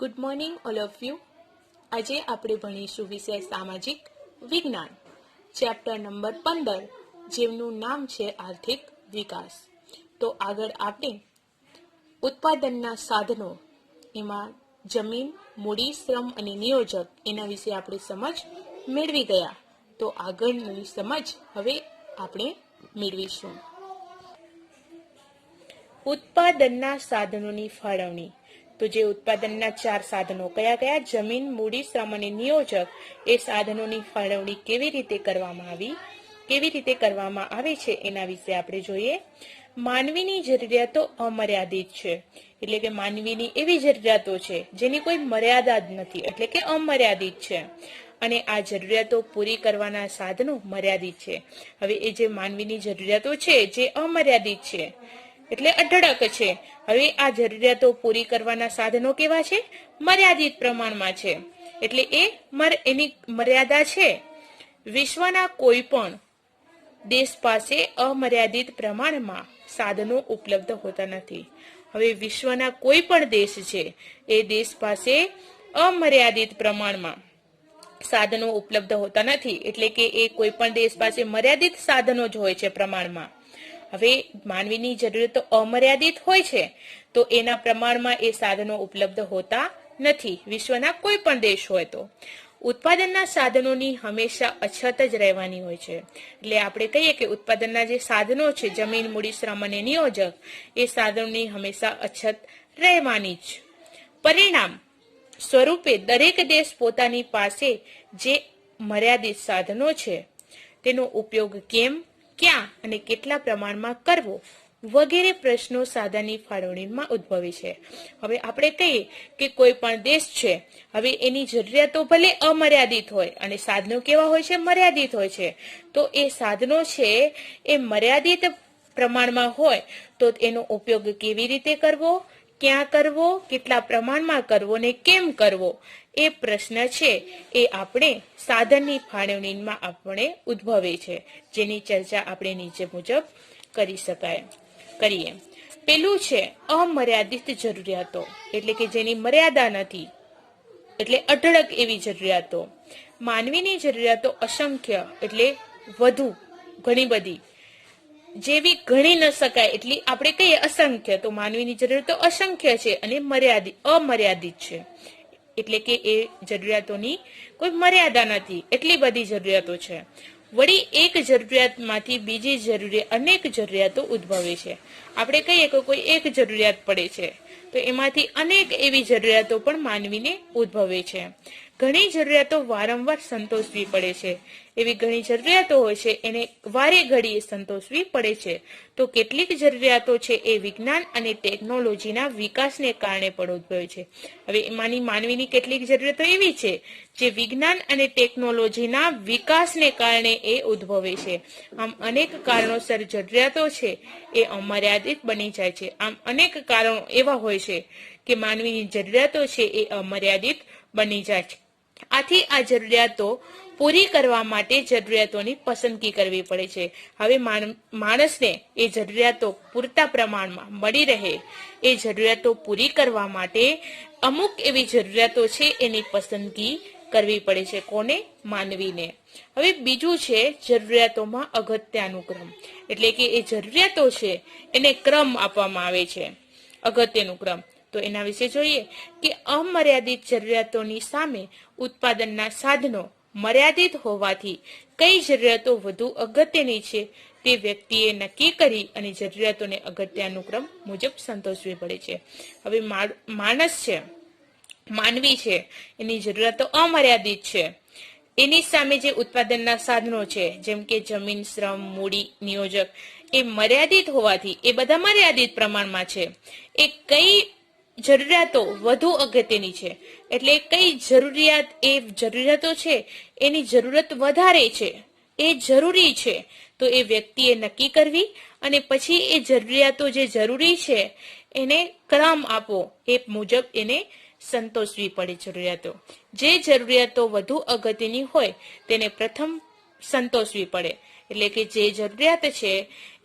Good morning all of you. આજે આપણે ભણીશું વિષય સામાજિક વિજ્ઞાન, ચેપ્ટર નંબર 15, જેમનું નામ છે આર્થિક વિકાસ. તો આગળ આપણે ઉત્પાદનના સાધનો, એમાં જમીન, મૂડી, શ્રમ અને નિયોજક, એના વિશે આપણે સમજ મેળવી ગયા. તો આગળની સમજ હવે આપણે મેળવીશું. ઉત્પાદનના સાધનોની ફાળવણી. તો જે ઉત્પાદનના 4 સાધનો કયા કયા? જમીન, મૂડી, શ્રમ અને નિયોજક. એ સાધનોની ફાળવણી કેવી રીતે કરવામાં આવે છે એના વિશે આપણે જોઈએ. માનવીની જરૂરિયાતો અમર્યાદિત છે, એટલે કે માનવીની એવી જરૂરિયાતો છે જેની કોઈ મર્યાદા જ નથી, એટલે કે અમર્યાદિત છે. અને આ જરૂરિયાતો પૂરી કરવાના સાધનો મર્યાદિત છે. હવે એ જે માનવીની જરૂરિયાતો છે જે અમર્યાદિત છે, એટલે અઢળક છે. હવે આ જરૂરિયાતો પૂરી કરવાના સાધનો કેવા છે? મર્યાદિત પ્રમાણમાં છે. એટલે એની મર્યાદા છે. વિશ્વના કોઈ પણ દેશ પાસે અમર્યાદિત પ્રમાણમાં સાધનો ઉપલબ્ધ હોતા નથી. હવે વિશ્વના કોઈ પણ દેશ છે એ દેશ પાસે અમર્યાદિત પ્રમાણમાં સાધનો ઉપલબ્ધ હોતા નથી, એટલે કે એ કોઈ પણ દેશ પાસે મર્યાદિત સાધનો જ હોય છે પ્રમાણમાં. હવે માનવીની જરૂરિયાતો અમર્યાદિત હોય છે, તો એના પ્રમાણમાં એ સાધનો ઉપલબ્ધ હોતા નથી વિશ્વના કોઈ પણ દેશ હોય તો. ઉત્પાદનના સાધનોની હંમેશા અછત જ રહેવાની હોય છે. એટલે આપણે કહીએ કે ઉત્પાદનના જે સાધનો છે, જમીન, મૂડી, શ્રમ અને નિયોજક, એ સાધનોની હંમેશા અછત રહેવાની જ. પરિણામ સ્વરૂપે દરેક દેશ પોતાની પાસે જે મર્યાદિત સાધનો છે તેનો ઉપયોગ કેમ, ક્યાં અને કેટલા પ્રમાણમાં કરવો વગેરે પ્રશ્નો સાધનની ફાળવણીમાં ઉદ્ભવે છે. હવે આપણે કહીએ કે કોઈ પણ દેશ છે, હવે એની જરૂરિયાતો ભલે અમર્યાદિત હોય અને સાધનો કેવા હોય છે? મર્યાદિત હોય છે. તો એ સાધનો છે એ મર્યાદિત પ્રમાણમાં હોય તો એનો ઉપયોગ કેવી રીતે કરવો, ક્યાં કરવો, કેટલા પ્રમાણમાં કરવો ને કેમ કરવો, એ પ્રશ્ન છે એ આપણે સાધનની ફાળવણીમાં આપણે ઉદ્ભવે છે, જેની ચર્ચા આપણે નીચે મુજબ કરીએ. પેલું છે અમર્યાદિત જરૂરિયાતો, એટલે કે જેની મર્યાદા નથી, એટલે અઢળક એવી જરૂરિયાતો. માનવીની જરૂરિયાતો અસંખ્ય, એટલે વધુ, ઘણી બધી, જેવી ગણી ન શકાય એટલી આપણે કહીએ અસંખ્ય. તો માનવીની જરૂરિયાતો અસંખ્ય છે અને અમર્યાદિત છે, એટલે કે એ જરૂરિયાતોની કોઈ મર્યાદા નથી, એટલી બધી જરૂરિયાતો છે. વળી એક જરૂરિયાતમાંથી બીજી અનેક જરૂરિયાતો ઉદ્ભવે છે. આપણે કહીએ કે કોઈ એક જરૂરિયાત પડે છે, તો એમાંથી અનેક એવી જરૂરિયાતો પણ માનવીને ઉદ્ભવે છે. ઘણી જરૂરિયાતો વારંવાર સંતોષવી પડે છે. એવી ઘણી જરૂરિયાતો હોય છે એને વારે ઘડીએ સંતોષવી પડે છે. તો કેટલીક જરૂરિયાતો છે એ વિજ્ઞાન અને ટેકનોલોજીના વિકાસને કારણે પણ ઉદ્ભવે છે. હવે એમાંની માનવીની કેટલીક જરૂરિયાતો એવી છે જે વિજ્ઞાન અને ટેકનોલોજીના વિકાસને કારણે એ ઉદ્ભવે છે. આમ અનેક કારણોસર જરૂરિયાતો છે એ અમર્યાદિત બની જાય છે. આમ અનેક કારણો એવા હોય છે કે માનવીની જરૂરિયાતો છે એ અમર્યાદિત બની જાય છે. આથી આ જરૂરિયાતો પૂરી કરવા માટે જરૂરિયાતોની પસંદગી કરવી પડે છે. હવે માણસને એ જરૂરિયાતો પૂરતા પ્રમાણમાં મળી રહે, એ જરૂરિયાતો પૂરી કરવા માટે અમુક એવી જરૂરિયાતો છે એની પસંદગી કરવી પડે છે. કોને? માનવીને. હવે બીજું છે જરૂરિયાતોમાં અગત્યાનુક્રમ, એટલે કે એ જરૂરિયાતો છે એને ક્રમ આપવામાં આવે છે, અગત્યનું ક્રમ. તો એના વિશે જોઈએ કે અમર્યાદિત જરૂરિયાતોની સામે ઉત્પાદનના સાધનો મર્યાદિત હોવાથી કઈ જરૂરિયાતો વધુ અગત્યની છે તે વ્યક્તિએ નક્કી કરી અને જરૂરિયાતોને અગત્યાનુક્રમ મુજબ સંતોષવી પડે છે. હવે માનવી છે, એની જરૂરિયાતો અમર્યાદિત છે. એની સામે જે ઉત્પાદનના સાધનો છે, જેમ કે જમીન, શ્રમ, મૂડી, નિયોજક, એ મર્યાદિત હોવાથી એ બધા મર્યાદિત પ્રમાણમાં છે. એ કઈ જરૂરિયાતો વધુ અગત્યની છે, એટલે કઈ જરૂરિયાતો છે એની જરૂરત વધારે છે, એ જરૂરી છે, તો એ વ્યક્તિએ નક્કી કરવી અને પછી એ જરૂરિયાતો જે જરૂરી છે એને ક્રમ આપો, એ મુજબ એને સંતોષવી પડે. જે જરૂરિયાતો વધુ અગત્યની હોય તેને પ્રથમ સંતોષવી પડે. એટલે કે જે જરૂરિયાત છે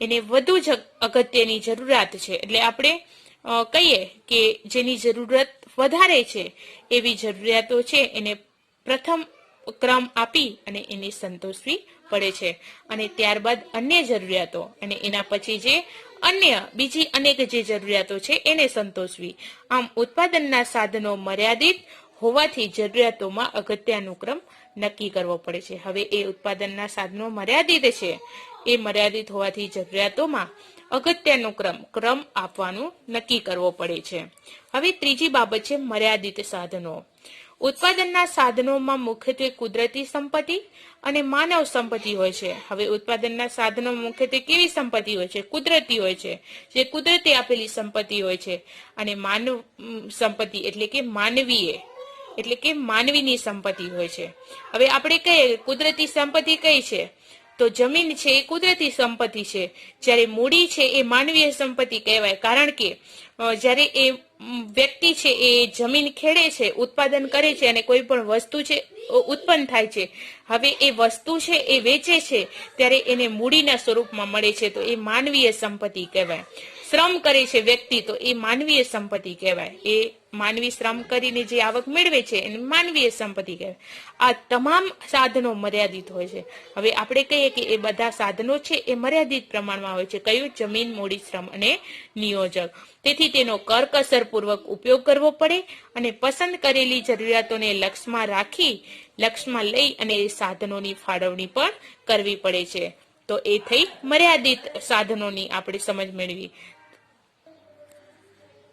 એને વધુ જ અગત્યની જરૂરિયાત છે, એટલે આપણે કહીએ કે જેની જરૂરત વધારે છે એવી જરૂરિયાતો છે એને પ્રથમ ક્રમ આપી અને એને સંતોષવી પડે છે, અને ત્યારબાદ અન્ય જરૂરિયાતો અને એના પછી જે અન્ય બીજી અનેક જે જરૂરિયાતો છે એને સંતોષવી. આમ ઉત્પાદનના સાધનો મર્યાદિત હોવાથી જરૂરિયાતોમાં અગત્યાનુક્રમ નક્કી કરવો પડે છે. હવે એ ઉત્પાદનના સાધનો મર્યાદિત છે, એ મર્યાદિત હોવાથી જરૂરિયાતોમાં અગત્યાનુક્રમ ક્રમ આપવાનું નક્કી કરવો પડે છે. હવે ત્રીજી બાબત છે મર્યાદિત સાધનો. ઉત્પાદનના સાધનોમાં મુખ્યત્વે કુદરતી સંપત્તિ અને માનવ સંપત્તિ હોય છે. હવે ઉત્પાદનના સાધનો મુખ્યત્વે કેવી સંપત્તિ હોય છે? કુદરતી હોય છે, જે કુદરતી આપેલી સંપત્તિ હોય છે, અને માનવ સંપત્તિ એટલે કે માનવીય એટલે કે માનવીની સંપત્તિ હોય છે. હવે આપણે કહીએ કુદરતી સંપત્તિ કઈ છે? તો જમીન છે એ કુદરતી સંપત્તિ છે, જ્યારે મૂડી છે એ માનવીય સંપત્તિ કહેવાય. કારણ કે જ્યારે એ વ્યક્તિ છે એ જમીન ખેડે છે, ઉત્પાદન કરે છે અને કોઈ પણ વસ્તુ છે ઉત્પન્ન થાય છે, હવે એ વસ્તુ છે એ વેચે છે ત્યારે એને મૂડીના સ્વરૂપમાં મળે છે, તો એ માનવીય સંપત્તિ કહેવાય. શ્રમ કરે છે વ્યક્તિ, તો એ માનવીય સંપત્તિ કહેવાય. એ માનવી શ્રમ કરીને જે આવક મેળવે છે એને માનવીય સંપત્તિ કહેવાય. આ તમામ સાધનો મર્યાદિત હોય છે. હવે આપણે કહીએ કે એ બધા સાધનો છે એ મર્યાદિત પ્રમાણમાં હોય છે. કયું? જમીન, મૂડી, શ્રમ અને નિયોજક. તેથી તેનો કરકસરપૂર્વક ઉપયોગ કરવો પડે અને પસંદ કરેલી જરૂરિયાતોને લક્ષમાં લઈ અને એ સાધનોની ફાળવણી પણ કરવી પડે છે. તો એ થઈ મર્યાદિત સાધનોની આપણે સમજ મેળવી.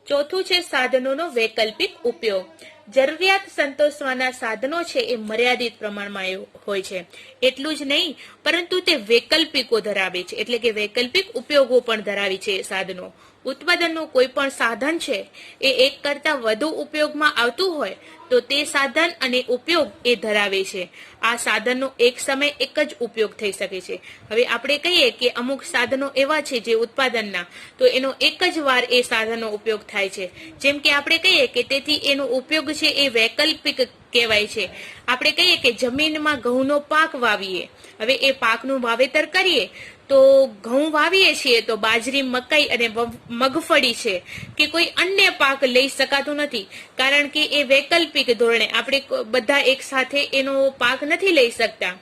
ચોથું છે સાધનોનો વૈકલ્પિક ઉપયોગ. જરૂરિયાત સંતોષવાના સાધનો છે એ મર્યાદિત પ્રમાણમાં હોય છે. એટલું જ નહીં, પરંતુ તે વૈકલ્પિકો ધરાવે છે, એટલે કે વૈકલ્પિક ઉપયોગો પણ ધરાવે છે સાધનો. ઉત્પાદનનું કોઈ પણ સાધન છે એ એક કરતા વધુ ઉપયોગમાં આવતું હોય તો તે સાધન અને ઉપયોગ એ ધરાવે છે. આ સાધનનો એક સમય એક જ ઉપયોગ થઈ શકે છે. હવે આપણે કહીએ કે અમુક સાધનો એવા છે જે ઉત્પાદનના, તો એનો એક જ વાર એ સાધનનો ઉપયોગ થાય છે. જેમ કે આપણે કહીએ કે તેથી એનો ઉપયોગ છે એ વૈકલ્પિક કહેવાય છે. આપણે કહીએ કે જમીનમાં ઘઉંનો પાક વાવીએ, હવે એ પાકનું વાવેતર કરીએ તો ઘઉં વાવીએ છીએ તો બાજરી, મકાઈ અને મગફળી છે કે કોઈ અન્ય પાક લઈ શકાતું નથી, કારણ કે એ વૈકલ્પિક ધોરણે આપણે બધા એક સાથે એનો પાક નથી લઈ શકતા.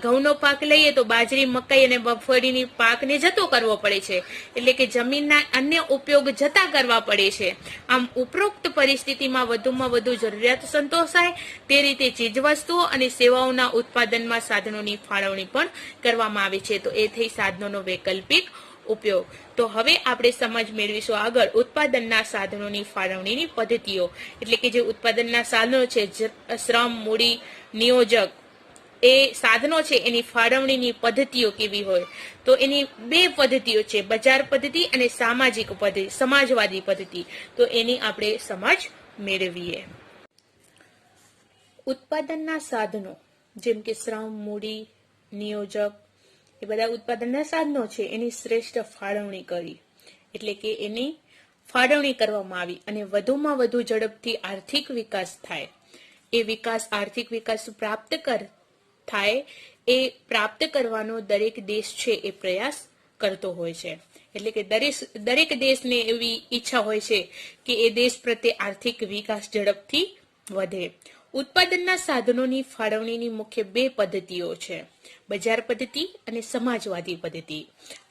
ઘઉંનો પાક લઈએ તો બાજરી, મકાઈ અને મગફળીની પાકને જતો કરવો પડે છે, એટલે કે જમીનના અન્ય ઉપયોગ જતા કરવા પડે છે. આમ ઉપરોક્ત પરિસ્થિતિમાં વધુમાં વધુ જરૂરિયાત સંતોષાય તે રીતે ચીજવસ્તુઓ અને સેવાઓના ઉત્પાદનમાં સાધનોની ફાળવણી પણ કરવામાં આવે છે. તો એ થઈ સાધનોનો વૈકલ્પિક ઉપયોગ. તો હવે આપણે સમજ મેળવીશું આગળ ઉત્પાદનના સાધનોની ફાળવણીની પદ્ધતિઓ, એટલે કે જે ઉત્પાદનના સાધનો છે શ્રમ, મૂડી, નિયોજક, એ સાધનો છે એની ફાળવણીની પદ્ધતિઓ કેવી હોય? તો એની બે પદ્ધતિઓ છે, બજાર પદ્ધતિ અને સામાજિક પદ્ધતિ, સમાજવાદી પદ્ધતિ. તો એની આપણે સમજ મેળવીએ. ઉત્પાદનના સાધનો જેમ કે શ્રમ, મૂડી, નિયોજક, એ બધા ઉત્પાદનના સાધનો છે એની શ્રેષ્ઠ ફાળવણી કરી, એટલે કે એની ફાળવણી કરવામાં આવી અને વધુમાં વધુ ઝડપથી આર્થિક વિકાસ થાય. એ આર્થિક વિકાસ થાય એ પ્રાપ્ત કરવાનો દરેક દેશ છે એ પ્રયાસ કરતો હોય છે. એટલે કે દરેક દેશને એવી ઈચ્છા હોય છે કે એ દેશ પ્રત્યે આર્થિક વિકાસ ઝડપથી વધે. ઉત્પાદનના સાધનોની ફાળવણીની મુખ્ય બે પદ્ધતિઓ છે, બજાર પદ્ધતિ અને સમાજવાદી પદ્ધતિ.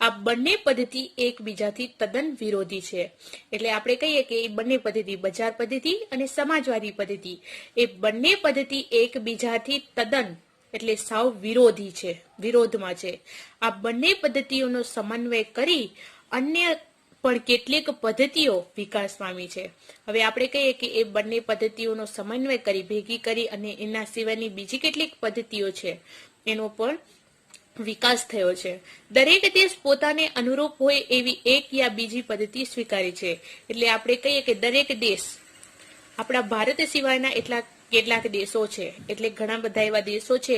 આ બંને પદ્ધતિ એકબીજાથી તદ્દન વિરોધી છે. એટલે આપણે કહીએ કે એ બંને પદ્ધતિ, બજાર પદ્ધતિ અને સમાજવાદી પદ્ધતિ, એ બંને પદ્ધતિ એકબીજાથી તદ્દન એટલે સાવ વિરોધમાં છે. આ બંને પદ્ધતિઓનો સમન્વય કરી અન્ય પણ કેટલીક પદ્ધતિઓ વિકાસ પામી છે. હવે આપણે કહીએ કે એ બંને પદ્ધતિઓનો સમન્વય કરી ભેગી કરી અને એના સિવાયની બીજી કેટલીક પદ્ધતિઓ છે એનો પણ વિકાસ થયો છે. દરેક દેશ પોતાને અનુરૂપ હોય એવી એક યા બીજી પદ્ધતિ સ્વીકારે છે. એટલે આપણે કહીએ કે દરેક દેશ, આપણા ભારત સિવાયના કેટલાક દેશો છે, એટલે ઘણા બધા એવા દેશો છે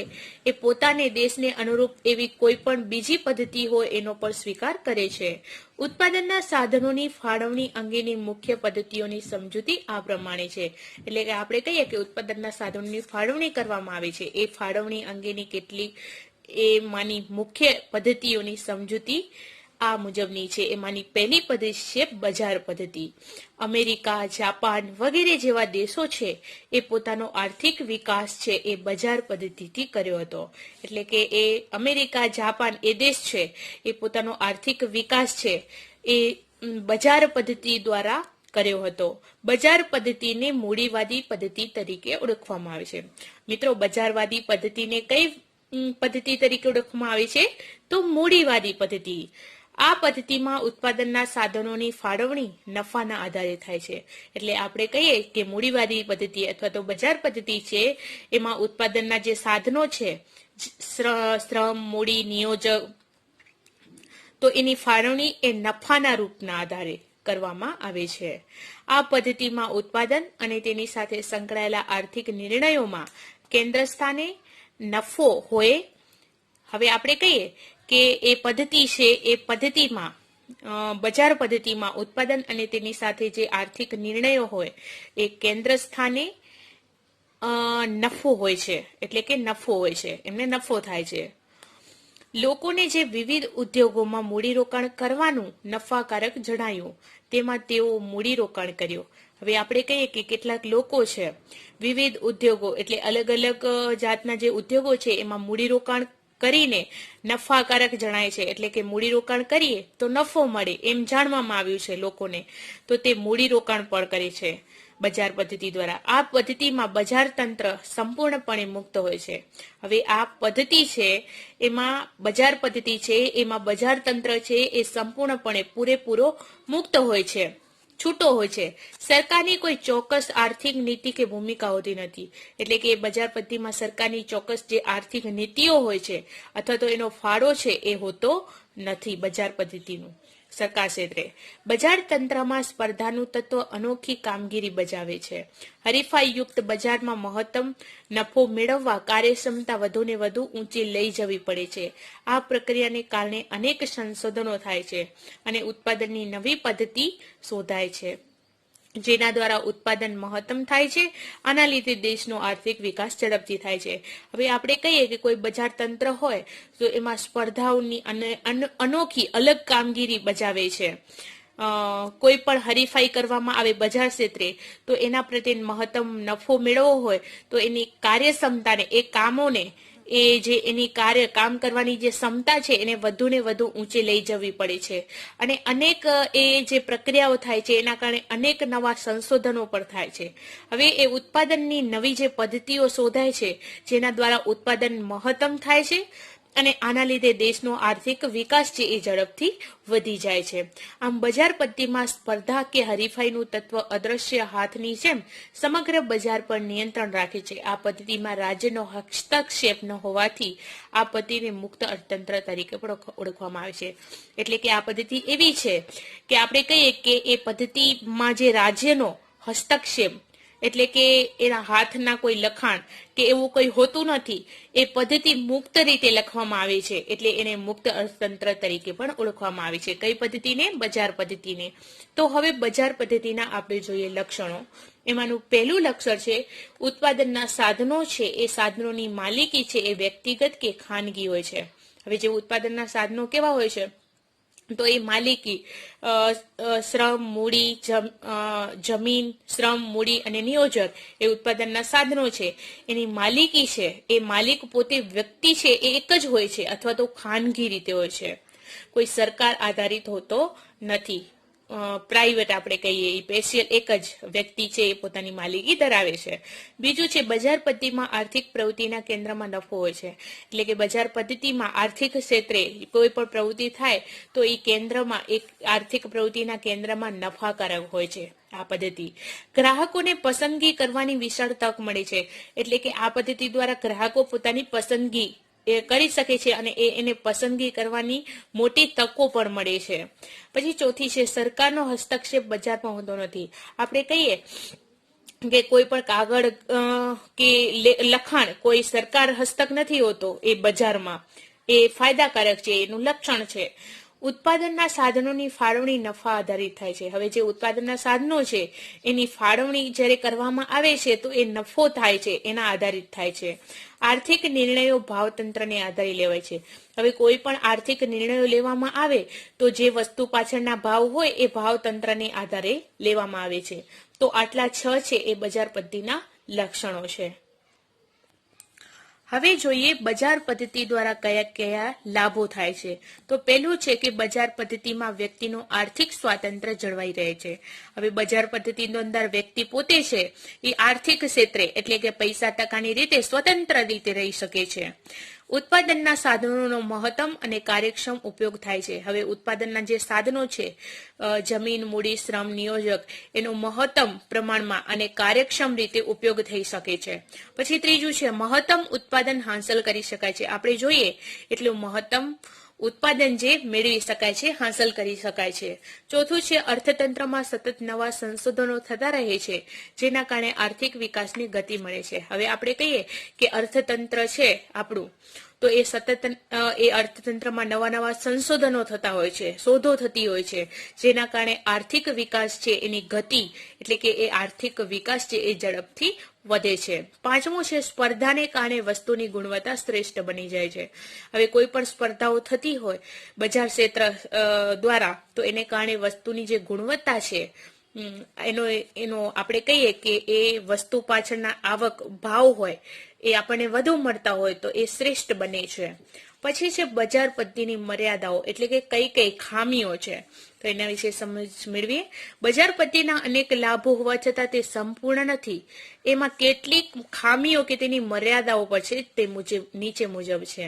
એ પોતાને દેશને અનુરૂપ એવી કોઈ પણ બીજી પદ્ધતિ હોય એનો પણ સ્વીકાર કરે છે. ઉત્પાદનના સાધનોની ફાળવણી અંગેની મુખ્ય પદ્ધતિઓની સમજૂતી આ પ્રમાણે છે. એટલે કે આપણે કહીએ કે ઉત્પાદનના સાધનોની ફાળવણી કરવામાં આવે છે, એ ફાળવણી અંગેની કેટલીક એ માની મુખ્ય પદ્ધતિઓની સમજૂતી આ મુજબની છે. એમાંની પહેલી પદ્ધતિ છે બજાર પદ્ધતિ. અમેરિકા, જાપાન વગેરે જેવા દેશો છે એ પોતાનો આર્થિક વિકાસ છે એ બજાર પદ્ધતિથી કર્યો હતો. એટલે કે એ અમેરિકા, જાપાન એ દેશ છે એ પોતાનો આર્થિક વિકાસ છે એ બજાર પદ્ધતિ દ્વારા કર્યો હતો. બજાર પદ્ધતિને મૂડીવાદી પદ્ધતિ તરીકે ઓળખવામાં આવે છે. મિત્રો, બજારવાદી પદ્ધતિને કઈ પદ્ધતિ તરીકે ઓળખવામાં આવે છે? તો મૂડીવાદી પદ્ધતિ. આ પદ્ધતિમાં ઉત્પાદનના સાધનોની ફાળવણી નફાના આધારે થાય છે. એટલે આપણે કહીએ કે મૂડીવાદી પદ્ધતિ અથવા તો બજાર પદ્ધતિ છે એમાં ઉત્પાદનના જે સાધનો છે, શ્રમ, મૂડી, નિયોજક, તો એની ફાળવણી એ નફાના રૂપના આધારે કરવામાં આવે છે. આ પદ્ધતિમાં ઉત્પાદન અને તેની સાથે સંકળાયેલા આર્થિક નિર્ણયોમાં કેન્દ્ર સ્થાને નફો હોય. હવે આપણે કહીએ કે એ પદ્ધતિ છે એ પદ્ધતિમાં બજાર પદ્ધતિમાં ઉત્પાદન અને તેની સાથે જે આર્થિક નિર્ણયો હોય એ કેન્દ્ર સ્થાને નફો હોય છે. એટલે કે નફો હોય છે, એમને નફો થાય છે. લોકોને જે વિવિધ ઉદ્યોગોમાં મૂડીરોકાણ કરવાનું નફાકારક જણાયું તેમાં તેઓ મૂડીરોકાણ કર્યું. હવે આપણે કહીએ કે કેટલાક લોકો છે વિવિધ ઉદ્યોગો એટલે અલગ અલગ જાતના જે ઉદ્યોગો છે એમાં મૂડીરોકાણ કરીને નફાકારક જણાય છે. એટલે કે મૂડીરોકાણ કરીએ તો નફો મળે એમ જાણવામાં આવ્યું છે લોકોને, તો તે મૂડીરોકાણ પણ કરે છે બજાર પદ્ધતિ દ્વારા. આ પદ્ધતિમાં બજાર તંત્ર સંપૂર્ણપણે મુક્ત હોય છે. હવે આ પદ્ધતિ છે એમાં બજાર પદ્ધતિ છે એમાં બજાર તંત્ર છે એ સંપૂર્ણપણે પૂરેપૂરો મુક્ત હોય છે, છૂટો હોય છે. સરકારની કોઈ ચોક્કસ આર્થિક નીતિ કે ભૂમિકા હોતી નથી. એટલે કે બજાર પદ્ધતિમાં સરકારની ચોક્કસ જે આર્થિક નીતિઓ હોય છે અથવા તો એનો ફાળો છે એ હોતો નથી. બજાર પદ્ધતિનું સરકાર ક્ષેત્રે બજાર તંત્રમાં સ્પર્ધાનું તત્વ અનોખી કામગીરી બજાવે છે. હરીફાઈયુક્ત બજારમાં મહત્તમ નફો મેળવવા કાર્યક્ષમતા વધુને વધુ ઊંચી લઈ જવી પડે છે. આ પ્રક્રિયાને કારણે અનેક સંશોધનો થાય છે અને ઉત્પાદનની નવી પદ્ધતિ શોધાય છે જેના દ્વારા ઉત્પાદન મહત્તમ થાય છે. આના લીધે દેશનો આર્થિક વિકાસ ઝડપથી થાય છે. હવે આપણે કહીએ કે કોઈ બજાર તંત્ર હોય તો એમાં સ્પર્ધાઓની અને અનોખી અલગ કામગીરી બજાવે છે. કોઈ પણ હરીફાઈ કરવામાં આવે બજાર ક્ષેત્રે તો એના પ્રત્યે મહત્તમ નફો મેળવવો હોય તો એની કાર્યક્ષમતાને, એ કામોને, એ જે એની કામ કરવાની જે ક્ષમતા છે એને વધુ ને વધુ ઊંચે લઈ જવી પડે છે. અને અનેક એ જે પ્રક્રિયાઓ થાય છે એના કારણે અનેક નવા સંશોધનો પણ થાય છે. હવે એ ઉત્પાદનની નવી જે પદ્ધતિઓ શોધાય છે જેના દ્વારા ઉત્પાદન મહત્તમ થાય છે અને આના લીધે દેશનો આર્થિક વિકાસ છે એ ઝડપથી વધી જાય છે. આમ બજાર પદ્ધતિમાં સ્પર્ધા કે હરીફાઈનું તત્વ અદ્રશ્ય હાથની જેમ સમગ્ર બજાર પર નિયંત્રણ રાખે છે. આ પદ્ધતિમાં રાજ્યનો હસ્તક્ષેપ ન હોવાથી આ પદ્ધતિને મુક્ત અર્થતંત્ર તરીકે પણ ઓળખવામાં આવે છે. એટલે કે આ પદ્ધતિ એવી છે કે આપણે કહીએ કે એ પદ્ધતિમાં જે રાજ્યનો હસ્તક્ષેપ એટલે કે એના હાથના કોઈ લખાણ કે એવું કોઈ હોતું નથી. એ પદ્ધતિ મુક્ત રીતે લખવામાં આવે છે એટલે એને મુક્ત અર્થતંત્ર તરીકે પણ ઓળખવામાં આવે છે. કઈ પદ્ધતિને? બજાર પદ્ધતિને. તો હવે બજાર પદ્ધતિના આપણે જોઈએ લક્ષણો. એમાંનું પહેલું લક્ષણ છે ઉત્પાદનના સાધનો છે એ સાધનોની માલિકી છે એ વ્યક્તિગત કે ખાનગી હોય છે. હવે જે ઉત્પાદનના સાધનો કેવા હોય છે તો એ માલિકી શ્રમ, મૂડી, જમીન, શ્રમ, મૂડી અને નિયોજક એ ઉત્પાદનના સાધનો છે એની માલિકી છે એ માલિક પોતે વ્યક્તિ છે એ એક જ હોય છે અથવા તો ખાનગી રીતે હોય છે. કોઈ સરકાર આધારિત હોતો નથી. પ્રાઇવેટ આપણે કહીએ એ સ્પેશિયલ એક જ વ્યક્તિ છે એ પોતાની માલિકી ધરાવે છે. બીજું છે બજાર પદ્ધતિમાં આર્થિક પ્રવૃત્તિના કેન્દ્રમાં નફો હોય છે. એટલે કે બજાર પદ્ધતિમાં આર્થિક ક્ષેત્રે કોઈ પણ પ્રવૃત્તિ થાય તો એ કેન્દ્રમાં એક આર્થિક પ્રવૃત્તિના કેન્દ્રમાં નફાકારક હોય છે. આ પદ્ધતિ ગ્રાહકોને પસંદગી કરવાની વિશાળ તક મળે છે. એટલે કે આ પદ્ધતિ દ્વારા ગ્રાહકો પોતાની પસંદગી એ કરી શકે છે અને એને પસંદગી કરવાની મોટી તકો પણ મળે છે. પછી ચોથી છે સરકારનો હસ્તક્ષેપ બજારમાં હોતો નથી. આપણે કહીએ કે કોઈ પણ કાગળ કે લખાણ કોઈ સરકાર હસ્તક નથી હોતો એ બજારમાં, એ ફાયદાકારક છે, એનું લક્ષણ છે. ઉત્પાદનના સાધનોની ફાળવણી નફા આધારિત થાય છે. હવે જે ઉત્પાદનના સાધનો છે એની ફાળવણી જ્યારે કરવામાં આવે છે તો એ નફો થાય છે એના આધારિત થાય છે. આર્થિક નિર્ણયો ભાવતંત્રને આધારે લેવાય છે. હવે કોઈ પણ આર્થિક નિર્ણયો લેવામાં આવે તો જે વસ્તુ પાછળના ભાવ હોય એ ભાવતંત્રને આધારે લેવામાં આવે છે. તો આટલા 6 છે એ બજાર પદ્ધતિના લક્ષણો છે. હવે જોઈએ બજાર પદ્ધતિ દ્વારા કયા કયા લાભો થાય છે. તો પહેલું છે કે બજાર પદ્ધતિમાં વ્યક્તિનું આર્થિક સ્વાતંત્ર્ય જળવાઈ રહે છે. હવે બજાર પદ્ધતિનો અંદર વ્યક્તિ પોતે છે એ આર્થિક ક્ષેત્રે એટલે કે પૈસા ટકાની રીતે સ્વતંત્ર રીતે રહી શકે છે. ઉત્પાદનના સાધનોનો મહત્તમ અને કાર્યક્ષમ ઉપયોગ થાય છે. હવે ઉત્પાદનના જે સાધનો છે જમીન, મૂડી, શ્રમ, નિયોજક એનો મહત્તમ પ્રમાણમાં અને કાર્યક્ષમ રીતે ઉપયોગ થઈ શકે છે. પછી ત્રીજું છે મહત્તમ ઉત્પાદન હાંસલ કરી શકાય છે. આપણે જોઈએ એટલું મહત્તમ ઉત્પાદન જે મેળવી શકાય છે, હાંસલ કરી શકાય છે. ચોથું છે અર્થતંત્રમાં સતત નવા સંશોધનો થતા રહે છે જેના કારણે આર્થિક વિકાસની ગતિ મળે છે. હવે આપણે કહીએ કે અર્થતંત્ર છે આપણું તો એ સતત એ અર્થતંત્રમાં નવા નવા સંશોધનો થતા હોય છે, શોધો થતી હોય છે જેના કારણે આર્થિક વિકાસ છે એની ગતિ એટલે કે એ આર્થિક વિકાસ છે એ ઝડપથી વધે છે. પાંચમું છે સ્પર્ધાને કારણે વસ્તુની ગુણવત્તા શ્રેષ્ઠ બની જાય છે. હવે કોઈ પણ સ્પર્ધાઓ થતી હોય બજાર ક્ષેત્ર દ્વારા તો એને કારણે વસ્તુની જે ગુણવત્તા છે એનો આપણે કહીએ કે એ વસ્તુ પાછળના આવક ભાવ હોય એ આપણને વધુ મળતા હોય તો એ શ્રેષ્ઠ બને છે. પછી છે બજાર પદ્ધતિની મર્યાદાઓ એટલે કે કઈ કઈ ખામીઓ છે તો એના વિશે સમજ મેળવીએ. બજાર પદ્ધતિના અનેક લાભો હોવા છતાં તે સંપૂર્ણ નથી. એમાં કેટલીક ખામીઓ કે તેની મર્યાદાઓ પર છે તે મુજબ નીચે મુજબ છે.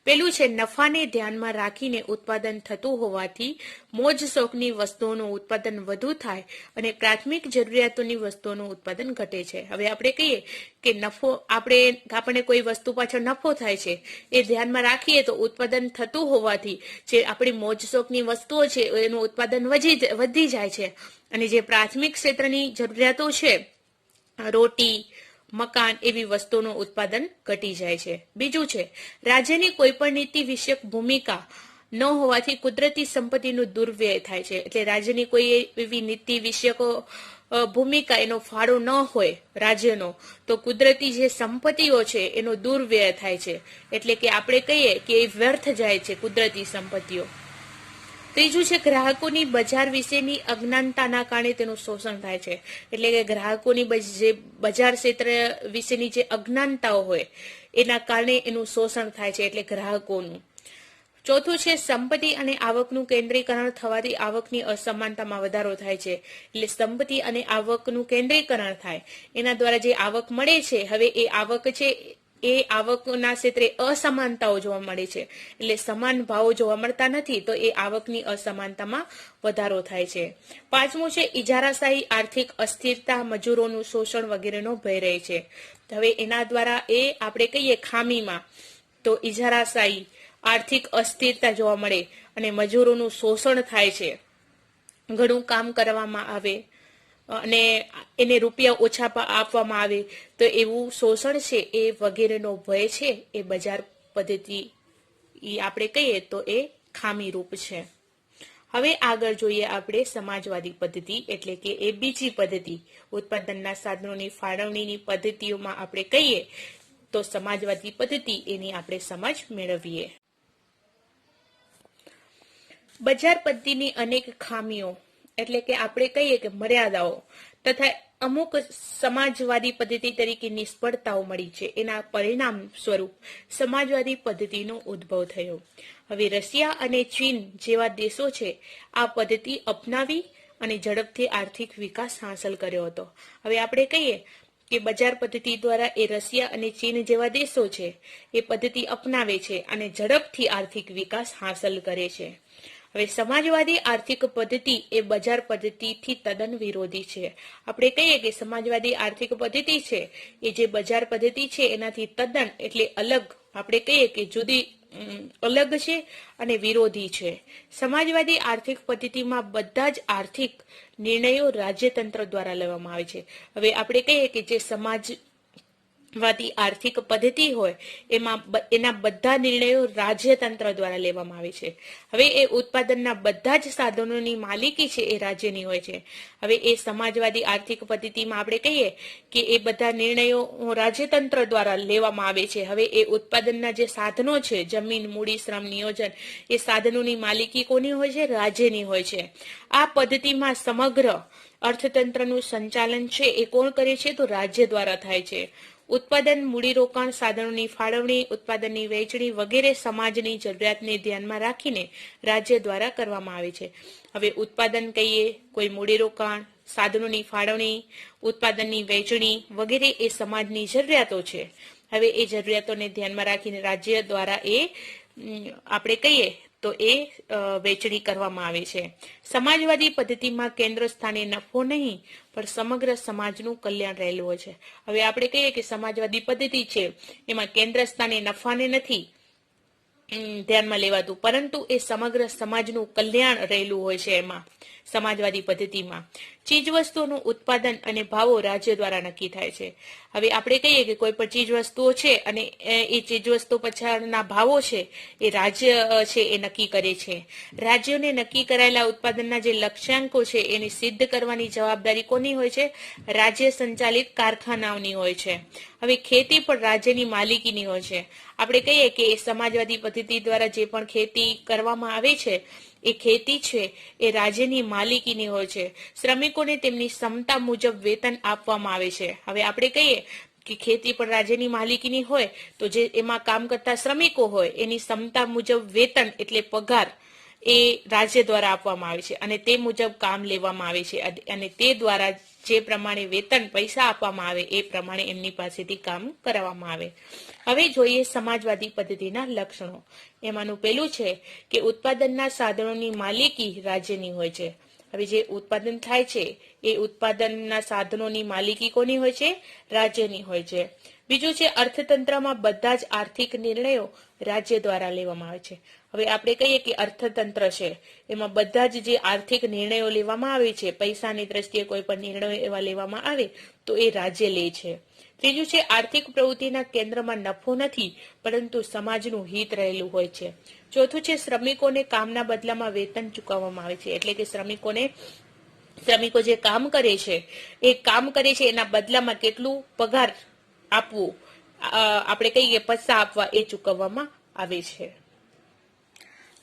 પેલું છે નફાને ધ્યાનમાં રાખીને ઉત્પાદન થતું હોવાથી મોજ શોખની વસ્તુઓનું ઉત્પાદન વધુ થાય અને પ્રાથમિક જરૂરિયાતોની વસ્તુઓનું ઉત્પાદન ઘટે છે. હવે આપણે કહીએ કે નફો આપણે કોઈ વસ્તુ પાછળ નફો થાય છે એ ધ્યાનમાં રાખીએ તો ઉત્પાદન થતું હોવાથી જે આપણી મોજ શોખની વસ્તુઓ છે એનું ઉત્પાદન વધી જાય છે અને જે પ્રાથમિક ક્ષેત્રની જરૂરિયાતો છે રોટી, મકાન એવી વસ્તુઓનું ઉત્પાદન ઘટી જાય છે. બીજું છે રાજ્યની કોઈ પણ નીતિ વિષયક ભૂમિકા ન હોવાથી કુદરતી સંપત્તિનો દુર્વ્યય થાય છે. એટલે રાજ્યની કોઈ એવી નીતિ વિષયકો ભૂમિકા એનો ફાળો ન હોય રાજ્યનો તો કુદરતી જે સંપત્તિઓ છે એનો દુર્વ્યય થાય છે. એટલે કે આપણે કહીએ કે એ વ્યર્થ જાય છે કુદરતી સંપત્તિઓ. ત્રીજું છે ગ્રાહકોની બજાર વિશેની અજ્ઞાનતાના કારણે તેનું શોષણ થાય છે. એટલે કે ગ્રાહકોની જે બજાર ક્ષેત્ર વિશેની જે અજ્ઞાનતાઓ હોય એના કારણે એનું શોષણ થાય છે એટલે ગ્રાહકોનું. ચોથું છે સંપત્તિ અને આવકનું કેન્દ્રીકરણ થવાથી આવકની અસમાનતામાં વધારો થાય છે. એટલે સંપત્તિ અને આવકનું કેન્દ્રીકરણ થાય એના દ્વારા જે આવક મળે છે હવે એ આવક છે એ આવકના ક્ષેત્રે અસમાનતાઓ જોવા મળે છે. એટલે સમાન ભાવો જોવા મળતા નથી તો એ આવકની અસમાનતામાં વધારો થાય છે. પાંચમું છે ઇજારાશાહી આર્થિક અસ્થિરતા, મજૂરોનું શોષણ વગેરેનો ભય રહે છે. હવે એના દ્વારા એ આપણે કહીએ ખામીમાં તો ઇજારાશાહી આર્થિક અસ્થિરતા જોવા મળે અને મજૂરોનું શોષણ થાય છે. ઘણું કામ કરવામાં આવે અને એને રૂપિયા ઓછા આપવામાં આવે તો એવું શોષણ છે એ વગેરેનો ભય છે એ બજાર પદ્ધતિ આપણે કહીએ તો એ ખામી રૂપ છે. હવે આગળ જોઈએ આપણે સમાજવાદી પદ્ધતિ એટલે કે એ બીજી પદ્ધતિ ઉત્પાદનના સાધનોની ફાળવણીની પદ્ધતિઓમાં આપણે કહીએ તો સમાજવાદી પદ્ધતિ એની આપણે સમજ મેળવીએ. બજાર પદ્ધતિની અનેક ખામીઓ એટલે કે આપણે કહીએ કે મર્યાદાઓ તથા અમુક સમાજવાદી પદ્ધતિ તરીકે નિષ્ફળતાઓ મળી છે. એના પરિણામ સ્વરૂપ સમાજવાદી પદ્ધતિનો ઉદ્ભવ થયો. હવે રશિયા અને ચીન જેવા દેશો છે આ પદ્ધતિ અપનાવી અને ઝડપથી આર્થિક વિકાસ હાંસલ કર્યો હતો. હવે આપણે કહીએ કે બજાર પદ્ધતિ દ્વારા એ રશિયા અને ચીન જેવા દેશો છે એ પદ્ધતિ અપનાવે છે અને ઝડપથી આર્થિક વિકાસ હાંસલ કરે છે. હવે સમાજવાદી આર્થિક પદ્ધતિ એ બજાર પદ્ધતિથી તદ્દન વિરોધી છે. આપણે કહીએ કે સમાજવાદી આર્થિક પદ્ધતિ છે એ જે બજાર પદ્ધતિ છે એનાથી તદ્દન એટલે અલગ આપણે કહીએ કે જુદી અલગ છે અને વિરોધી છે. સમાજવાદી આર્થિક પદ્ધતિમાં બધા જ આર્થિક નિર્ણયો રાજ્યતંત્ર દ્વારા લેવામાં આવે છે. હવે આપણે કહીએ કે જે વાદી આર્થિક પદ્ધતિ હોય એમાં એના બધા નિર્ણયો રાજ્યતંત્ર દ્વારા લેવામાં આવે છે. હવે એ ઉત્પાદનના બધા જ સાધનોની માલિકી છે એ રાજ્યની હોય છે. હવે એ સમાજવાદી આર્થિક પદ્ધતિમાં આપણે કહીએ કે એ બધા નિર્ણયો રાજ્યતંત્ર દ્વારા લેવામાં આવે છે. હવે એ ઉત્પાદનના જે સાધનો છે, જમીન, મૂડી, શ્રમ, નિયોજન, એ સાધનોની માલિકી કોની હોય છે? રાજ્યની હોય છે. આ પદ્ધતિમાં સમગ્ર અર્થતંત્રનું સંચાલન છે એ કોણ કરે છે? તો રાજ્ય દ્વારા થાય છે. ઉત્પાદન, મૂડીરોકાણ, સાધનોની ફાળવણી, ઉત્પાદનની વહેંચણી વગેરે સમાજની જરૂરિયાતને ધ્યાનમાં રાખીને રાજ્ય દ્વારા કરવામાં આવે છે. હવે ઉત્પાદન કહીએ, કોઈ મૂડીરોકાણ, સાધનોની ફાળવણી, ઉત્પાદનની વહેંચણી વગેરે એ સમાજની જરૂરિયાતો છે. હવે એ જરૂરિયાતોને ધ્યાનમાં રાખીને રાજ્ય દ્વારા એ આપણે કહીએ તો એ વહેંચણી કરવામાં આવે છે. સમાજવાદી પદ્ધતિમાં કેન્દ્ર સ્થાને નફો નહીં પણ સમગ્ર સમાજનું કલ્યાણ રહેલું હોય છે. હવે આપણે કહીએ કે સમાજવાદી પદ્ધતિ છે એમાં કેન્દ્ર સ્થાને નફાને નથી ધ્યાનમાં લેવાતું, પરંતુ એ સમગ્ર સમાજનું કલ્યાણ રહેલું હોય છે. એમાં સમાજવાદી પદ્ધતિમાં ચીજવસ્તુઓનું ઉત્પાદન અને ભાવો રાજ્ય દ્વારા નક્કી થાય છે. હવે આપણે કહીએ કે કોઈ પણ ચીજવસ્તુઓ છે અને એ ચીજવસ્તુ પછાડના ભાવો છે એ રાજ્ય છે એ નક્કી કરે છે. રાજ્યોને નક્કી કરાયેલા ઉત્પાદનના જે લક્ષ્યાંકો છે એને સિદ્ધ કરવાની જવાબદારી કોની હોય છે? રાજ્ય સંચાલિત કારખાનાઓની હોય છે. હવે ખેતી પણ રાજ્યની માલિકીની હોય છે. આપણે કહીએ કે સમાજવાદી પદ્ધતિ દ્વારા જે પણ ખેતી કરવામાં આવે છે એ ખેતી છે એ રાજ્યની માલિકીની હોય છે. શ્રમિકોને તેમની ક્ષમતા મુજબ વેતન આપવામાં આવે છે. હવે આપણે કહીએ કે ખેતી પણ રાજ્યની માલિકીની હોય તો જે એમાં કામ કરતા શ્રમિકો હોય એની ક્ષમતા મુજબ વેતન એટલે પગાર એ રાજ્ય દ્વારા આપવામાં આવે છે અને તે મુજબ કામ લેવામાં આવે છે અને તે દ્વારા જે પ્રમાણે વેતન પૈસા આપવામાં આવે એ પ્રમાણે એમની પાસેથી કામ કરાવવામાં આવે. હવે જોઈએ સમાજવાદી પદ્ધતિના લક્ષણો. એમાંનું પહેલું છે કે ઉત્પાદનના સાધનોની માલિકી રાજ્યની હોય છે. હવે જે ઉત્પાદન થાય છે એ ઉત્પાદનના સાધનોની માલિકી કોની હોય છે? રાજ્યની હોય છે. બીજું છે અર્થતંત્રમાં બધા જ આર્થિક નિર્ણયો રાજ્ય દ્વારા લેવામાં આવે છે. હવે આપણે કહીએ કે અર્થતંત્ર છે એમાં બધા જ જે આર્થિક નિર્ણયો લેવામાં આવે છે, પૈસાની દ્રષ્ટિએ કોઈ પણ નિર્ણયો એવા લેવામાં આવે તો એ રાજ્ય લે છે. ત્રીજું છે આર્થિક પ્રવૃત્તિના કેન્દ્રમાં નફો નથી પરંતુ સમાજનું હિત રહેલું હોય છે. ચોથું છે શ્રમિકોને કામના બદલામાં વેતન ચૂકવવામાં આવે છે. એટલે કે શ્રમિકો જે કામ કરે છે એ કામ કરે છે એના બદલામાં કેટલું પગાર આપવું, આપણે કહીએ પૈસા આપવા, એ ચૂકવવામાં આવે છે.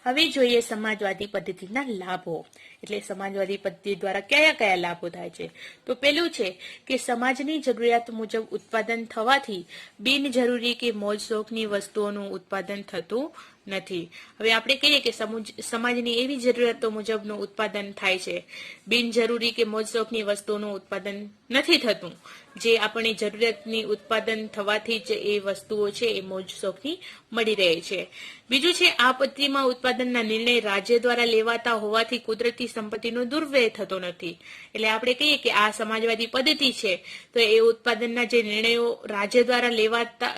હવે જોઈએ સમાજવાદી પદ્ધતિના લાભો. એટલે સમાજવાદી પદ્ધતિ દ્વારા કયા કયા લાભો થાય છે? તો પેલું છે કે સમાજની જરૂરિયાત મુજબ ઉત્પાદન થવાથી બિનજરૂરી કે મોજ શોખની વસ્તુઓનું ઉત્પાદન થતું નથી. હવે આપણે કહીએ કે સમાજની એવી જરૂરિયાતો મુજબનું ઉત્પાદન થાય છે, બિનજરૂરી કે મોજ શોખની વસ્તુઓનું ઉત્પાદન નથી થતું. જે આપણી જરૂરિયાતની ઉત્પાદન થવાથી જ એ વસ્તુઓ છે એ મોજ શોખની મળી રહે છે. બીજું છે આ પદ્ધતિમાં ઉત્પાદનના નિર્ણય રાજ્ય દ્વારા લેવાતા હોવાથી કુદરતી સંપત્તિનો દુર્વ્યય થતો નથી. એટલે આપણે કહીએ કે આ સમાજવાદી પદ્ધતિ છે તો એ ઉત્પાદનના જે નિર્ણયો રાજ્ય દ્વારા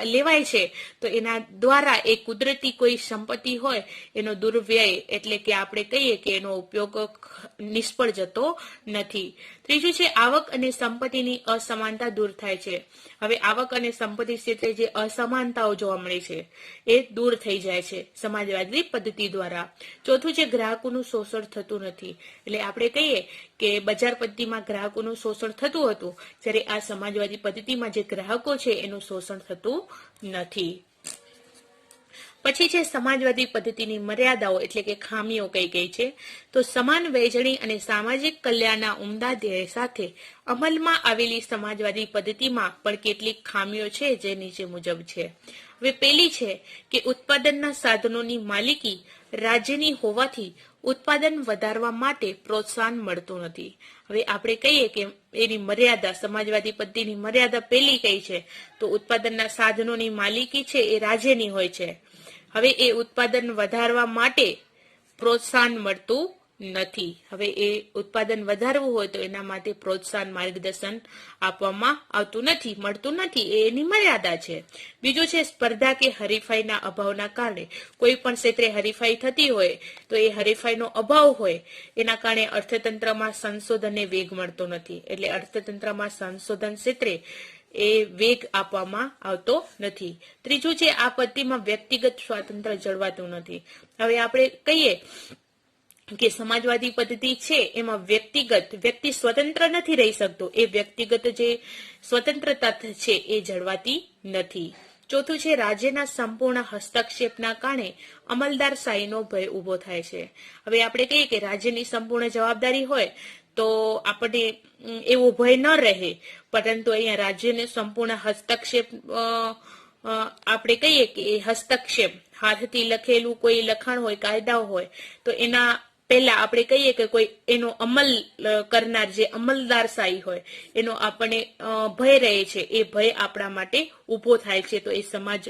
લેવાય છે તો એના દ્વારા એ કુદરતી કોઈ સંપત્તિ હોય એનો દુર્વ્યય એટલે કે આપણે કહીએ કે એનો ઉપયોગ નિષ્ફળ જતો નથી. ત્રીજું છે આવક અને સંપત્તિની અસમાનતા દૂર થાય છે. હવે આવક અને સંપત્તિ ક્ષેત્રે જે અસમાનતાઓ જોવા મળે છે એ દૂર થઈ જાય છે સમાજવાદી પદ્ધતિ દ્વારા. ચોથું છે ગ્રાહકોનું શોષણ થતું નથી. એટલે આપણે કહીએ કે બજાર પદ્ધતિમાં ગ્રાહકોનું શોષણ થતું હતું, જ્યારે આ સમાજવાદી પદ્ધતિમાં જે ગ્રાહકો છે એનું શોષણ થતું નથી. પછી છે સમાજવાદી પદ્ધતિની મર્યાદાઓ એટલે કે ખામીઓ કઈ કઈ છે? તો સમાન વહેંચણી અને સામાજિક કલ્યાણના ઉમદા ધ્યેય સાથે અમલમાં આવેલી સમાજવાદી પદ્ધતિમાં પણ કેટલીક ખામીઓ છે જે નીચે મુજબ છે. હવે પહેલી છે કે ઉત્પાદનના સાધનોની માલિકી રાજ્યની હોવાથી ઉત્પાદન વધારવા માટે પ્રોત્સાહન મળતું નથી. હવે આપણે કહીએ કે એની મર્યાદા, સમાજવાદી પદ્ધતિની મર્યાદા પહેલી કઈ છે? તો ઉત્પાદનના સાધનોની માલિકી છે એ રાજ્યની હોય છે. હવે એ ઉત્પાદન વધારવા માટે પ્રોત્સાહન મળતું નથી. હવે એ ઉત્પાદન વધારવું હોય તો એના માટે પ્રોત્સાહન, માર્ગદર્શન આપવામાં આવતું નથી, મળતું નથી. એની મર્યાદા છે. બીજું છે સ્પર્ધા કે હરીફાઈના અભાવના કારણે કોઈ પણ ક્ષેત્રે હરીફાઈ થતી હોય તો એ હરીફાઈનો અભાવ હોય એના કારણે અર્થતંત્રમાં સંશોધનને વેગ મળતો નથી. એટલે અર્થતંત્રમાં સંશોધન ક્ષેત્રે એ વેગ આપવામાં આવતો નથી. ત્રીજું છે, આ પદ્ધતિમાં વ્યક્તિગત સ્વાતંત્ર્ય જળવાતું નથી. હવે આપણે કહીએ કે સમાજવાદી પદ્ધતિ છે એમાં વ્યક્તિ સ્વતંત્ર નથી રહી શકતો, એ વ્યક્તિગત જે સ્વતંત્રતા છે એ જળવાતી નથી. ચોથું છે, રાજ્યના સંપૂર્ણ હસ્તક્ષેપના કારણે અમલદારશાહીનો ભય ઉભો થાય છે. હવે આપણે કહીએ કે રાજ્યની સંપૂર્ણ જવાબદારી હોય તો આપણને એવો ભય ન રહે, પરંતુ અહીંયા રાજ્યને સંપૂર્ણ હસ્તક્ષેપ, આપણે કહીએ કે એ હસ્તક્ષેપ, હાથથી લખેલું કોઈ લખાણ હોય, કાયદાઓ હોય, તો એના પહેલા આપણે કહીએ કે કોઈ એનો અમલ કરનાર જે અમલદારશાહી હોય એનો આપણને ભય રહે છે, એ ભય આપણા માટે ઉભો થાય છે. તો એ સમાજ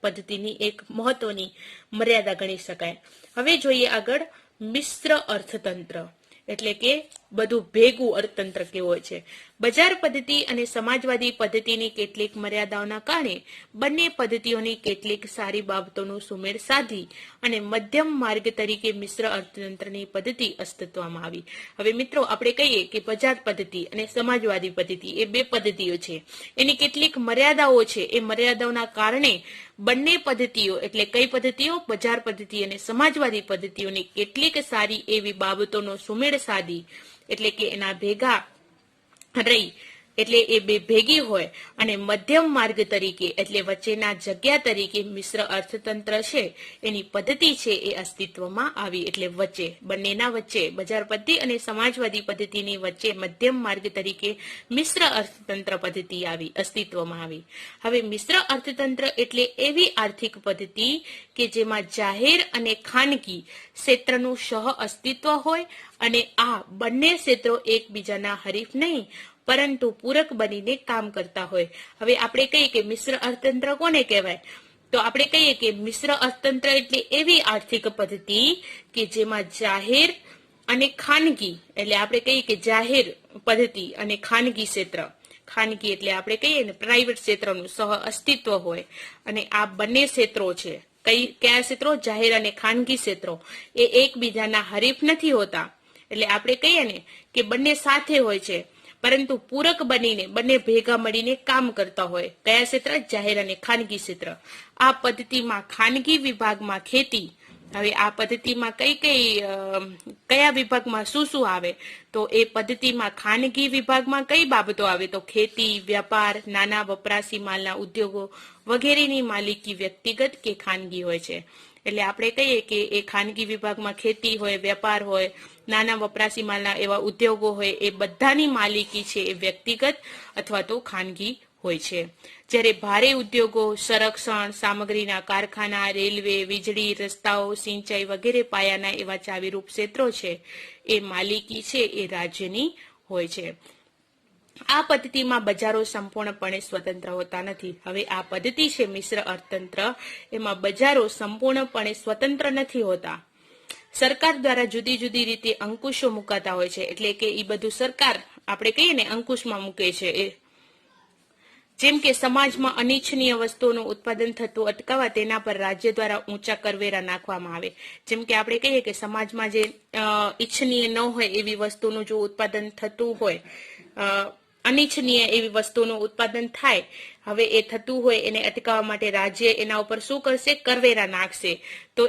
પદ્ધતિની એક મહત્વની મર્યાદા ગણી શકાય. હવે જોઈએ આગળ મિશ્ર અર્થતંત્ર, એટલે કે બધું ભેગું અર્થતંત્ર કેવું હોય છે. બજાર પદ્ધતિ અને સમાજવાદી પદ્ધતિની કેટલીક મર્યાદાઓના કારણે બંને પદ્ધતિઓની કેટલીક સારી બાબતોનું સુમેળ સાધી અને મધ્યમ માર્ગ તરીકે મિશ્ર અર્થતંત્રની પદ્ધતિ અસ્તિત્વમાં આવી. હવે મિત્રો આપણે કહીએ કે બજાર પદ્ધતિ અને સમાજવાદી પદ્ધતિ એ બે પદ્ધતિઓ છે, એની કેટલીક મર્યાદાઓ છે. એ મર્યાદાઓના કારણે બંને પદ્ધતિઓ, એટલે કઈ પદ્ધતિઓ, બજાર પદ્ધતિ અને સમાજવાદી પદ્ધતિઓની કેટલીક સારી એવી બાબતોનો સુમેળ સાધી, એટલે કે એના ભેગા રહી, એટલે એ બે ભેગી હોય અને મધ્યમ માર્ગ તરીકે, એટલે વચ્ચેના જગ્યા તરીકે મિશ્ર અર્થતંત્ર છે એની પદ્ધતિ છે એ અસ્તિત્વમાં આવી. એટલે વચ્ચે, બંનેના વચ્ચે, બજાર પદ્ધતિ અને સમાજવાદી પદ્ધતિની વચ્ચે મધ્યમ માર્ગ તરીકે મિશ્ર અર્થતંત્ર પદ્ધતિ આવી, અસ્તિત્વમાં આવી. હવે મિશ્ર અર્થતંત્ર એટલે એવી આર્થિક પદ્ધતિ કે જેમાં જાહેર અને ખાનગી ક્ષેત્રનું સહ અસ્તિત્વ હોય અને આ બંને ક્ષેત્રો એકબીજાના હરીફ નહીં પરંતુ પૂરક બનીને કામ કરતા હોય. હવે આપણે કહીએ કે મિશ્ર અર્થતંત્ર કોને કહેવાય, તો આપણે કહીએ કે મિશ્ર અર્થતંત્ર એટલે એવી આર્થિક પદ્ધતિ કે જેમાં જાહેર અને ખાનગી, એટલે આપણે કહીએ કે જાહેર પદ્ધતિ અને ખાનગી ક્ષેત્ર, ખાનગી એટલે આપણે કહીએ ને પ્રાઇવેટ ક્ષેત્રનું સહ અસ્તિત્વ હોય અને આ બંને ક્ષેત્રો છે, કયા ક્ષેત્રો, જાહેર અને ખાનગી ક્ષેત્રો, એ એકબીજાના હરીફ નથી હોતા. એટલે આપણે કહીએ ને કે બંને સાથે હોય છે પરંતુ પૂરક બનીને બંને ભેગા મળીને કામ કરતા હોય. કયા ક્ષેત્ર, જાહેર અને ખાનગી ક્ષેત્ર. આ પદ્ધતિમાં ખાનગી વિભાગમાં ખેતી, હવે આ પદ્ધતિમાં કયા વિભાગમાં શું શું આવે, તો એ પદ્ધતિમાં ખાનગી વિભાગમાં કઈ બાબતો આવે, તો ખેતી, વ્યાપાર, નાના વપરાશી માલના ઉદ્યોગો વગેરેની માલિકી વ્યક્તિગત કે ખાનગી હોય છે. એટલે આપણે કહીએ કે એ ખાનગી વિભાગમાં ખેતી હોય, વેપાર હોય, નાના વપરાશી માલના એવા ઉદ્યોગો હોય, એ બધાની માલિકી છે એ વ્યક્તિગત અથવા તો ખાનગી હોય છે. જ્યારે ભારે ઉદ્યોગો, સંરક્ષણ સામગ્રીના કારખાના, રેલવે, વીજળી, રસ્તાઓ, સિંચાઈ વગેરે પાયાના એવા ચાવીરૂપ ક્ષેત્રો છે એ માલિકી છે એ રાજ્યની હોય છે. આ પદ્ધતિમાં બજારો સંપૂર્ણપણે સ્વતંત્ર હોતા નથી. હવે આ પદ્ધતિ છે મિશ્ર અર્થતંત્ર, એમાં બજારો સંપૂર્ણપણે સ્વતંત્ર નથી હોતા. સરકાર દ્વારા જુદી જુદી રીતે અંકુશો મુકાતા હોય છે, એટલે કે એ બધું સરકાર, આપણે કહીએ ને, અંકુશમાં મૂકે છે. જેમ કે સમાજમાં અનિચ્છનીય વસ્તુઓનું ઉત્પાદન થતું અટકાવવા તેના પર રાજ્ય દ્વારા ઊંચા કરવેરા નાખવામાં આવે. જેમ કે આપણે કહીએ કે સમાજમાં જે ઈચ્છનીય ન હોય એવી વસ્તુનું જો ઉત્પાદન થતું હોય, અનિચ્છનીય એવી વસ્તુનું ઉત્પાદન થાય, હવે એ થતું હોય એને અટકાવવા માટે રાજ્ય એના ઉપર શું કરશે, કરવેરા નાખશે. તો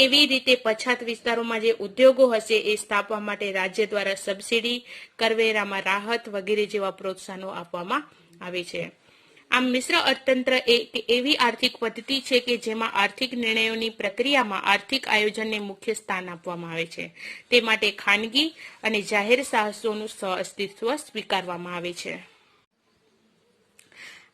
એવી રીતે પછાત વિસ્તારોમાં જે ઉદ્યોગો હશે એ સ્થાપવા માટે રાજ્ય દ્વારા સબસિડી, કરવેરામાં રાહત વગેરે જેવા પ્રોત્સાહનો આપવામાં આવે છે. આમ મિશ્ર અર્થતંત્ર એક એવી આર્થિક પદ્ધતિ છે કે જેમાં આર્થિક નિર્ણયોની પ્રક્રિયામાં આર્થિક આયોજનને મુખ્ય સ્થાન આપવામાં આવે છે. તે માટે ખાનગી અને જાહેર સાહસોનું સહઅસ્તિત્વ સ્વીકારવામાં આવે છે.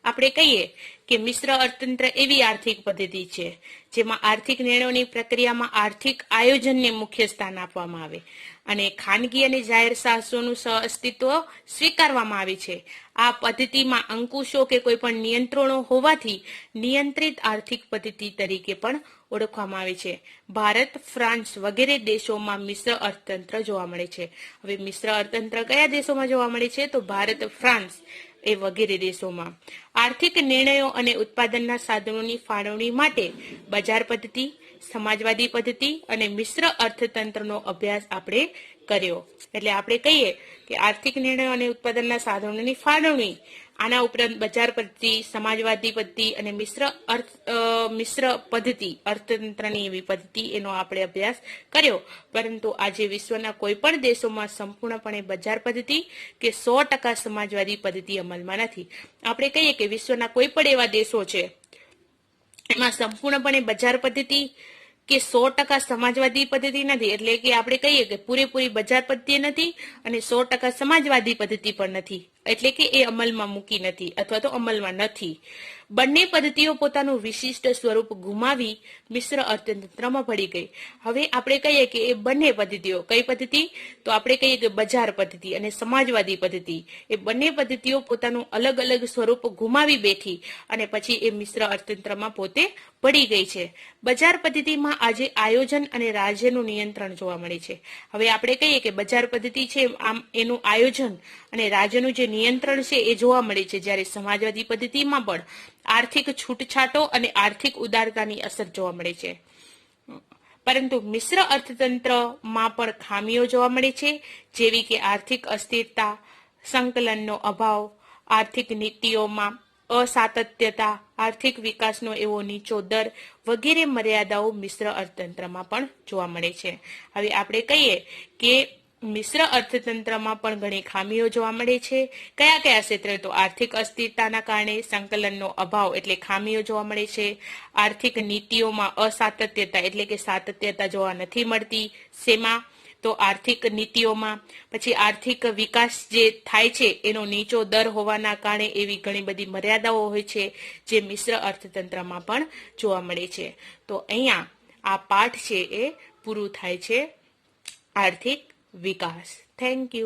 આપણે કહીએ કે મિશ્ર અર્થતંત્ર એવી આર્થિક પદ્ધતિ છે જેમાં આર્થિક નિર્ણયોની પ્રક્રિયામાં આર્થિક આયોજનને મુખ્ય સ્થાન આપવામાં આવે અને ખાનગી અને જાહેર સાહસોનું સહઅસ્તિત્વ સ્વીકારવામાં આવે છે. આ પદ્ધતિમાં અંકુશો કે કોઈ પણ નિયંત્રણો હોવાથી નિયંત્રિત આર્થિક પદ્ધતિ તરીકે પણ ઓળખવામાં આવે છે. ભારત, ફ્રાન્સ વગેરે દેશોમાં મિશ્ર અર્થતંત્ર જોવા મળે છે. હવે મિશ્ર અર્થતંત્ર કયા દેશોમાં જોવા મળે છે, તો ભારત, ફ્રાન્સ એ વગેરે દેશોમાં. આર્થિક નિર્ણયો અને ઉત્પાદનના સાધનોની ફાળવણી માટે બજાર પદ્ધતિ, સમાજવાદી પદ્ધતિ અને મિશ્ર અર્થતંત્રનો અભ્યાસ આપણે કર્યો. એટલે આપણે કહીએ કે આર્થિક નિર્ણયો અને ઉત્પાદનના સાધનોની ફાળવણી, આના ઉપરાંત બજાર પદ્ધતિ, સમાજવાદી પદ્ધતિ અને મિશ્ર પદ્ધતિ, અર્થતંત્રની એવી પદ્ધતિ, એનો આપણે અભ્યાસ કર્યો. પરંતુ આજે વિશ્વના કોઈ પણ દેશોમાં સંપૂર્ણપણે બજાર પદ્ધતિ કે 100% સમાજવાદી પદ્ધતિ અમલમાં નથી. આપણે કહીએ કે વિશ્વના કોઈ પણ એવા દેશો છે એમાં સંપૂર્ણપણે બજાર પદ્ધતિ કે 100% સમાજવાદી પદ્ધતિ નથી. એટલે કે આપણે કહીએ કે પૂરેપૂરી બજાર પદ્ધતિ નથી અને 100% સમાજવાદી પદ્ધતિ પણ નથી. એટલે કે એ અમલમાં મૂકી નથી અથવા તો અમલમાં નથી. બંને પદ્ધતિઓ પોતાનું વિશિષ્ટ સ્વરૂપ ગુમાવી મિશ્ર અર્થતંત્રમાં ભળી ગઈ. હવે આપણે કહીએ કે એ બંને પદ્ધતિઓ, કઈ પદ્ધતિ? તો આપણે કહીએ કે બજાર પદ્ધતિ અને સમાજવાદી પદ્ધતિ, એ બંને પદ્ધતિઓ પોતાનું અલગ અલગ સ્વરૂપ ગુમાવી બેઠી અને પછી એ મિશ્ર અર્થતંત્રમાં પોતે પડી ગઈ છે. બજાર પદ્ધતિમાં આજે આયોજન અને રાજ્યનું નિયંત્રણ જોવા મળે છે. હવે આપણે કહીએ કે બજાર પદ્ધતિ છે, આમ એનું આયોજન અને રાજ્યનું જે નિયંત્રણ છે એ જોવા મળે છે, જ્યારે સમાજવાદી પદ્ધતિમાં પણ આર્થિક છૂટછાટો અને આર્થિક ઉદારતાની અસર જોવા મળે છે. પરંતુ મિશ્ર અર્થતંત્રમાં પણ ખામીઓ જોવા મળે છે, જેવી કે આર્થિક અસ્થિરતા, સંકલનનો અભાવ, આર્થિક નીતિઓમાં અસાતત્યતા, આર્થિક વિકાસનો એવો નીચો દર વગેરે મર્યાદાઓ મિશ્ર અર્થતંત્રમાં પણ જોવા મળે છે. હવે આપણે કહીએ કે મિશ્ર અર્થતંત્રમાં પણ ઘણી ખામીઓ જોવા મળે છે. કયા કયા ક્ષેત્રે? તો આર્થિક અસ્થિરતાના કારણે સંકલનનો અભાવ એટલે ખામીઓ જોવા મળે છે. આર્થિક નીતિઓમાં અસાતત્યતા એટલે કે સાતત્યતા જોવા નથી મળતી. શેમાં? તો આર્થિક નીતિઓમાં. પછી આર્થિક વિકાસ જે થાય છે એનો નીચો દર હોવાના કારણે એવી ઘણી બધી મર્યાદાઓ હોય છે જે મિશ્ર અર્થતંત્રમાં પણ જોવા મળે છે. તો અહીંયા આ પાઠ છે એ પૂરું થાય છે. આર્થિક વિકાસ. Thank you.